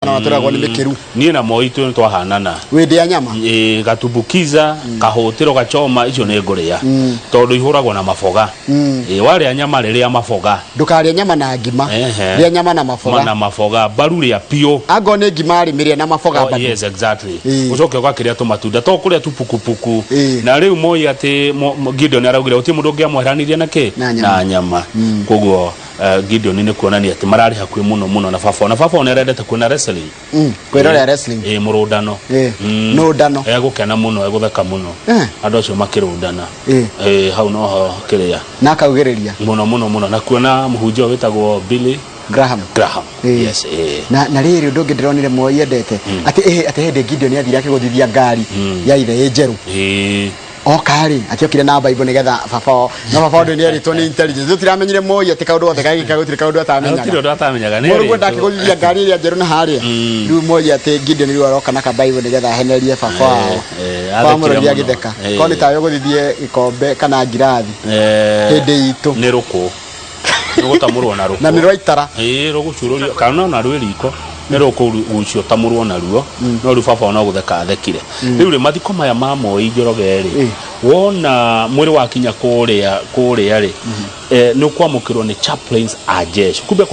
na waturagwo ni mikiru nie na moitu twahanana windi ya nyama gatumbukiza kahotero gachoma icio ni nguria tondu ihuragwo na mafoga wale nyama riria mafoga ndukaria nyama na ngima ria nyama na mafoga baru ria pio ago ni ngima ri miria na mafoga bado yes exactly ucoke ugakiria tumatunda to kuria tupukupuku na riu moi ati Gideon araugire uti mundu ngiamweranirie na nyama koguo Gideon ni kuonania ati marari hakwi muno na baba ona rendete kuona wrestling kwirora wrestling murundano no dano gukena muno gutheka muno andu acio makirundana hau no ho kiria na kaugiriria muno na kuona muhunjia witagwo Billy Graham yes na riri undu ngidironire Moi yendete ati hende Gideon ni athira akiguthithia ngari ya ithe njeru okari atiokire na Bible nigetha baba ndu ni eritwo ni intelligence tutiramenyire Moi ati kaundu othe gagika gutire kaundu atamenyaga murugo ndakiguthithia ngari ya njeru na haria riu Moi ati Gideon riu aroka na ka Bible nigetha henerie baba amuragia githeka ko ni tayo guthithie ikombe kana ngirathi hindi itu ni ruku gutamurwo na ruku na ni rwaitara rugucururio kana na rwiriko nero ko ucio tamurwo na ruo no ru baba no gutheka thekire riu ri mathiko maya ma Moi Njoroge ri wona mwiri wa kinya kuria ri ni kwamukirwo ni chaplains a jeshi kumbe